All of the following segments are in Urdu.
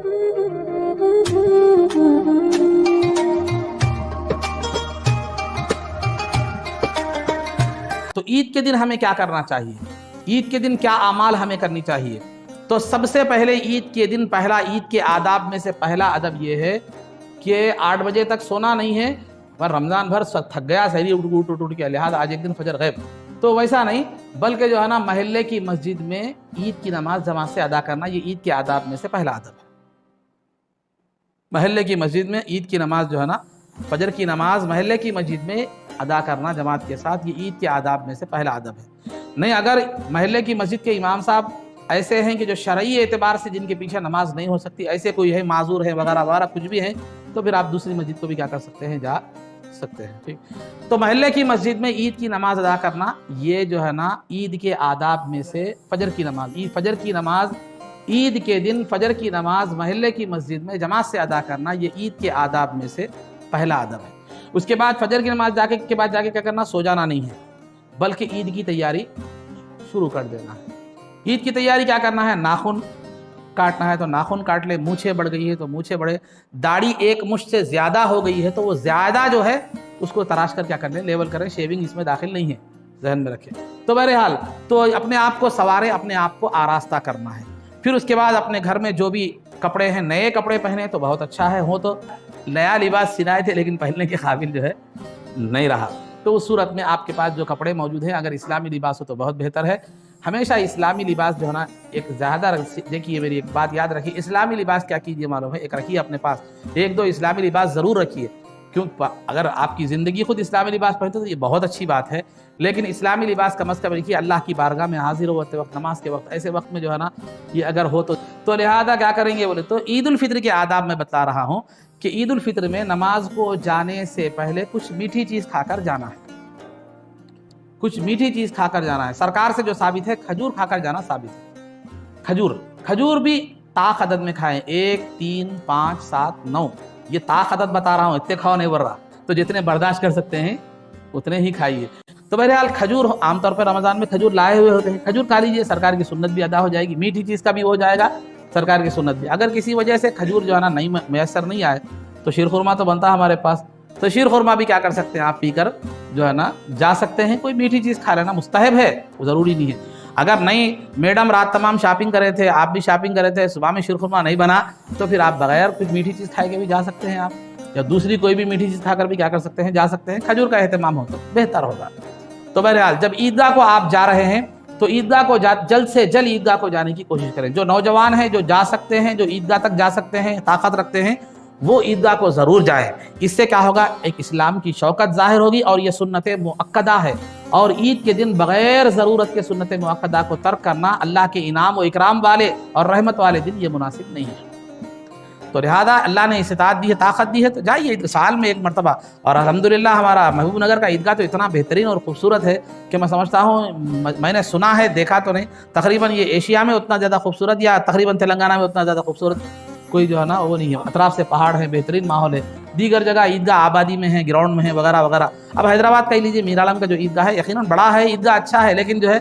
تو عید کے دن ہمیں کیا کرنا چاہیے؟ عید کے دن کیا اعمال ہمیں کرنی چاہیے؟ تو سب سے پہلے عید کے دن عید کے آداب میں سے پہلا ادب یہ ہے کہ 8 بجے تک سونا نہیں ہے، پر رمضان بھر تھک گیا، سحری اٹھ کے، لہٰذا آج ایک دن فجر غیب، تو ویسا نہیں، بلکہ جو ہے نا محلے کی مسجد میں عید کی نماز جماعت سے ادا کرنا، یہ عید کے آداب میں سے پہلا ادب ہے۔ محلے کی مسجد میں عید کی نماز جو ہے نا، فجر کی نماز محلے کی مسجد میں ادا کرنا جماعت کے ساتھ، یہ عید کے آداب میں سے پہلا ادب ہے۔ نہیں، اگر محلے کی مسجد کے امام صاحب ایسے ہیں کہ جو شرعی اعتبار سے جن کے پیچھے نماز نہیں ہو سکتی، ایسے کوئی ہے، معذور ہے وغیرہ وغیرہ کچھ بھی ہے، تو پھر آپ دوسری مسجد کو بھی کیا کر سکتے ہیں، جا سکتے ہیں۔ ٹھیک، تو محلے کی مسجد میں عید کی نماز ادا کرنا، یہ جو ہے نا عید کے آداب میں سے فجر کی نماز، عید کے دن فجر کی نماز محلے کی مسجد میں جماعت سے ادا کرنا، یہ عید کے آداب میں سے پہلا ادب ہے۔ اس کے بعد فجر کی نماز کے بعد جا کے کیا کرنا، سو جانا نہیں ہے، بلکہ عید کی تیاری شروع کر دینا ہے۔ عید کی تیاری کیا کرنا ہے، ناخن کاٹنا ہے تو ناخن کاٹ لے، مونچھیں بڑھ گئی ہے تو مونچھیں بڑھے، داڑھی ایک مشت سے زیادہ ہو گئی ہے تو وہ زیادہ جو ہے اس کو تراش کر کیا کر لیں، لیول کریں، شیونگ اس میں داخل نہیں ہے، ذہن میں رکھیں۔ تو بہرحال تو اپنے آپ کو سوارے، اپنے آپ کو آراستہ کرنا ہے۔ پھر اس کے بعد اپنے گھر میں جو بھی کپڑے ہیں، نئے کپڑے پہنے تو بہت اچھا ہے، ہو تو نیا لباس سلائے تھے لیکن پہننے کے قابل جو ہے نہیں رہا، تو اس صورت میں آپ کے پاس جو کپڑے موجود ہیں، اگر اسلامی لباس ہو تو بہت بہتر ہے۔ ہمیشہ اسلامی لباس جو ہے نا ایک زیادہ، دیکھیے میری ایک بات یاد رکھیے، اسلامی لباس کیا کیجیے معلوم ہے، ایک رکھیے اپنے پاس، 1-2 اسلامی لباس ضرور رکھیے، کیوں اگر آپ کی زندگی خود اسلامی لباس پہنتے تو یہ بہت اچھی بات ہے، لیکن اسلامی لباس کم از کم رکھیے، اللہ کی بارگاہ میں حاضر ہوتے وقت، نماز کے وقت، ایسے وقت میں جو ہے نا یہ اگر ہو تو لہذا کیا کریں گے بولے تو عید الفطر کے آداب میں بتا رہا ہوں کہ عید الفطر میں نماز کو جانے سے پہلے کچھ میٹھی چیز کھا کر جانا ہے، کچھ میٹھی چیز کھا کر جانا ہے۔ سرکار سے جو ثابت ہے، کھجور کھا کر جانا ثابت ہے۔ کھجور بھی طاق عدد میں کھائیں، 1 3 5 7 9، یہ طاق عدد بتا رہا ہوں، اتنے کھاؤ نہیں بڑھ رہا، تو جتنے برداشت کر سکتے ہیں اتنے ہی کھائیے۔ تو بہرحال کھجور عام طور پر رمضان میں کھجور لائے ہوئے ہوتے ہیں، کھجور کھا لیجیے، سرکار کی سنت بھی ادا ہو جائے گی، میٹھی چیز کا بھی ہو جائے گا، سرکار کی سنت بھی۔ اگر کسی وجہ سے کھجور جو ہے نا نہیں میسر نہیں آئے تو شیر خورما تو بنتا ہے ہمارے پاس، تو شیر خورما بھی کیا کر سکتے ہیں، آپ پی کر جو ہے نا جا سکتے ہیں، کوئی میٹھی چیز کھا لینا مستحب ہے، وہ ضروری نہیں ہے۔ اگر نہیں، میڈم رات تمام شاپنگ کرے تھے، آپ بھی شاپنگ کرے تھے، صبح میں شیر خورما نہیں بنا، تو پھر آپ بغیر کچھ میٹھی چیز کھائے کے بھی جا سکتے ہیں، آپ یا دوسری کوئی بھی میٹھی چیز کھا کر بھی کیا کر سکتے ہیں، جا سکتے ہیں۔ کھجور کا اہتمام ہو تو بہتر ہوگا۔ تو بہرحال جب عیدگاہ کو آپ جا رہے ہیں تو عیدگاہ کو جلد سے جلد عیدگاہ کو جانے کی کوشش کریں۔ جو نوجوان ہیں، جو جا سکتے ہیں، جو عیدگاہ تک جا سکتے ہیں، طاقت رکھتے ہیں، وہ عیدگاہ کو ضرور جائیں۔ اس سے کیا ہوگا، ایک اسلام کی شوکت ظاہر ہوگی، اور یہ سنت مؤکدہ ہے، اور عید کے دن بغیر ضرورت کے سنت مؤکدہ کو ترک کرنا اللہ کے انعام و اکرام والے اور رحمت والے دن یہ مناسب نہیں ہے۔ تو لہذا اللہ نے استطاعت دی ہے، طاقت دی ہے، تو جائیے سال میں 1 مرتبہ۔ اور الحمدللہ ہمارا محبوب نگر کا عیدگاہ تو اتنا بہترین اور خوبصورت ہے کہ میں سمجھتا ہوں، میں نے سنا ہے، دیکھا تو نہیں، تقریباً یہ ایشیا میں اتنا زیادہ خوبصورت، یا تقریباً تلنگانہ میں اتنا زیادہ خوبصورت کوئی جو ہے نا وہ نہیں ہے۔ اطراف سے پہاڑ ہے، بہترین ماحول ہے، دیگر جگہ عیدگاہ آبادی میں ہے، گراؤنڈ میں ہے وغیرہ وغیرہ۔ اب حیدرآباد کا ہی لیجیے، میر عالم کا جو عیدگاہ ہے یقیناً بڑا ہے، عیدگاہ اچھا ہے، لیکن جو ہے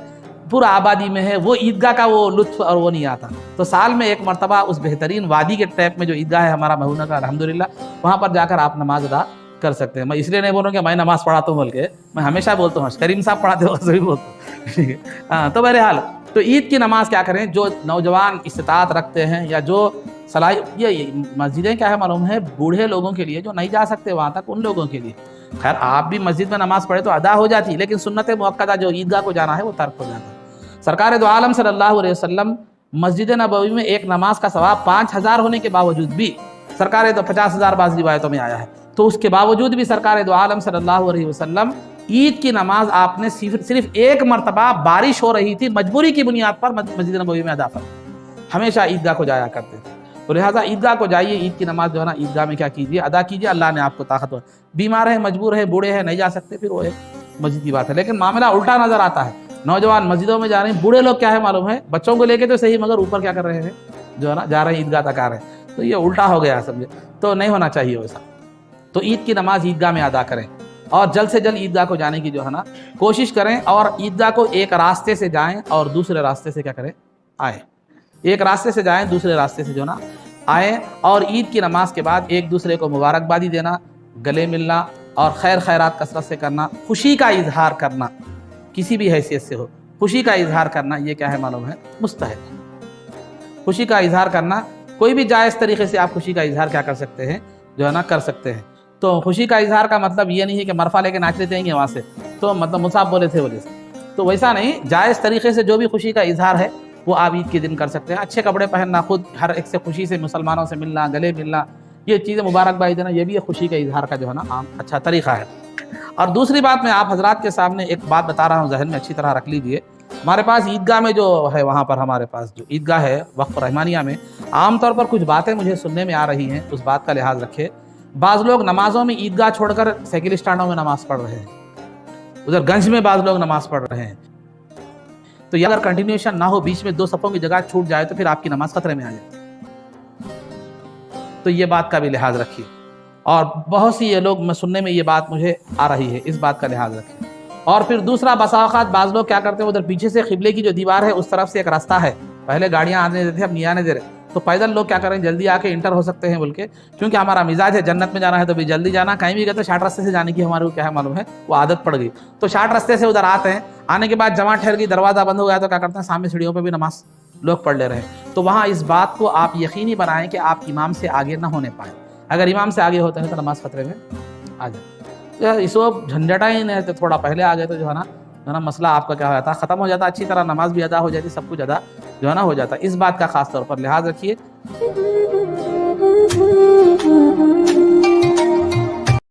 پورا آبادی میں ہے، وہ عیدگاہ کا وہ لطف اور وہ نہیں آتا۔ تو سال میں 1 مرتبہ اس بہترین وادی کے ٹیپ میں جو عیدگاہ ہے ہمارا محبوب نگر الحمدللہ، وہاں پر جا کر آپ نماز ادا کر سکتے ہیں۔ میں اس لیے نہیں بولوں کہ میں نماز پڑھاتا ہوں، بلکہ میں ہمیشہ بولتا ہوں، کریم صاحب پڑھاتے ہو بھی بولتا ہوں۔ ہاں، تو بہرحال تو عید کی نماز کیا کریں، جو نوجوان استطاعت رکھتے ہیں یا جو یہ مسجدیں کیا ہے معلوم ہے، بوڑھے لوگوں کے لیے، جو نہیں جا سکتے وہاں تک، ان لوگوں کے لیے۔ خیر آپ بھی مسجد میں نماز پڑھے تو ادا ہو جاتی، لیکن سنت مؤکدہ جو عیدگاہ کو جانا ہے وہ ترک ہو جاتا ہے۔ سرکار دو عالم صلی اللہ علیہ وسلم مسجد نبوی میں ایک نماز کا ثواب 5000 ہونے کے باوجود بھی، سرکار تو 50,000 بعض روایتوں میں آیا ہے، تو اس کے باوجود بھی سرکار دو عالم صلی اللہ علیہ وسلم عید کی نماز آپ نے صرف 1 مرتبہ بارش ہو رہی تھی، مجبوری کی بنیاد پر مسجد نبوی میں ادا فرمایا، ہمیشہ عیدگاہ کو جایا کرتے تھے۔ تو لہٰذا عیدگاہ کو جائیے، عید کی نماز جو ہے نا عیدگاہ میں کیا کیجیے، ادا کیجیے، اللہ نے آپ کو طاقت، بیمار ہے، مجبور ہے، بوڑھے ہیں، نہیں جا سکتے، پھر وہ مسجد کی بات ہے۔ لیکن معاملہ الٹا نظر آتا ہے، نوجوان مسجدوں میں جا رہے ہیں، بوڑھے لوگ کیا ہے معلوم ہے، بچوں کو لے کے تو صحیح، مگر اوپر کیا کر رہے ہیں، جو ہے نا جا رہے ہیں عیدگاہ تک آ رہے ہیں، تو یہ الٹا ہو گیا، سمجھے، تو نہیں ہونا چاہیے ویسا۔ تو عید کی نماز عیدگاہ میں ادا کریں، اور جلد سے جلد عیدگاہ کو جانے کی جو ہے نا کوشش کریں، اور عیدگاہ کو ایک راستے سے جائیں اور دوسرے راستے سے کیا کریں، آئیں، ایک راستے سے جائیں، دوسرے راستے سے جو ہے نا آئیں اور عید کی نماز کے بعد ایک دوسرے کو مبارکبادی دینا، گلے ملنا اور خیر خیرات کثرت سے کرنا، خوشی کا اظہار کرنا، کسی بھی حیثیت سے ہو، خوشی کا اظہار کرنا یہ کیا ہے معلوم ہے؟ مستحب ہے۔ خوشی کا اظہار کرنا کوئی بھی جائز طریقے سے آپ خوشی کا اظہار کیا کر سکتے ہیں، جو ہے نا کر سکتے ہیں۔ تو خوشی کا اظہار کا مطلب یہ نہیں ہے کہ مرفا لے کے ناچ لیتے ہیں وہاں سے، تو مطلب مصعب بولے تھے وجہ سے، تو ویسا نہیں، جائز طریقے سے جو بھی خوشی کا اظہار ہے وہ آپ عید کے دن کر سکتے ہیں۔ اچھے کپڑے پہننا، خود ہر ایک سے خوشی سے مسلمانوں سے ملنا، گلے ملنا، یہ چیزیں مبارکبادی دینا، یہ بھی ایک خوشی کا اظہار کا جو ہے نا عام اچھا طریقہ ہے۔ اور دوسری بات میں آپ حضرات کے سامنے ایک بات بتا رہا ہوں، ذہن میں اچھی طرح رکھ لیجئے۔ ہمارے پاس عیدگاہ میں جو ہے، وہاں پر ہمارے پاس جو عیدگاہ ہے وقف رحمانیہ میں، عام طور پر کچھ باتیں مجھے سننے میں آ رہی ہیں، اس بات کا لحاظ رکھے۔ بعض لوگ نمازوں میں عیدگاہ چھوڑ کر سائیکل اسٹینڈوں میں نماز پڑھ رہے ہیں، ادھر گنج میں بعض لوگ نماز پڑھ رہے ہیں، تو یہ اگر کنٹینیوشن نہ ہو، بیچ میں 2 صفوں کی جگہ چھوٹ جائے تو پھر آپ کی نماز خطرے میں آ جائے، تو یہ بات کا بھی لحاظ رکھیے۔ اور بہت سی یہ لوگ میں سننے میں یہ بات مجھے آ رہی ہے، اس بات کا لحاظ رکھیں۔ اور پھر دوسرا، بسا اوقات بعض لوگ کیا کرتے ہیں، ادھر پیچھے سے قبلے کی جو دیوار ہے اس طرف سے ایک راستہ ہے، پہلے گاڑیاں آنے دیتے تھے، اب نہیں آنے دے رہے، تو پیدل لوگ کیا کریں، جلدی آ کے انٹر ہو سکتے ہیں بول کے، کیونکہ ہمارا مزاج ہے جنت میں جانا ہے تو بھی جلدی جانا، کہیں بھی گئے تو شارٹ راستے سے جانے کی ہمارے کو کیا ہے معلوم ہے، وہ عادت پڑ گئی، تو شارٹ راستے سے ادھر آتے ہیں، آنے کے بعد جماعت ٹھہر گئی، دروازہ بند ہو گیا تو کیا کرتے ہیں، سامنے سیڑھیوں پہ بھی نماز لوگ پڑھ لے رہے ہیں، تو وہاں اس بات کو آپ یقینی بنائیں کہ آپ امام سے آگے نہ ہونے پائیں، اگر امام سے آگے ہوتے ہیں تو نماز خطرے میں آ جائے۔ اس وقت جھنجھٹا ہی نہیں ہے، تھوڑا پہلے آ گئے تو جو ہے نا مسئلہ آپ کا کیا ہو جاتا، ختم ہو جاتا، اچھی طرح نماز بھی ادا ہو جاتی، سب کچھ ادا جو ہے نا ہو جاتا۔ اس بات کا خاص طور پر لحاظ رکھیے۔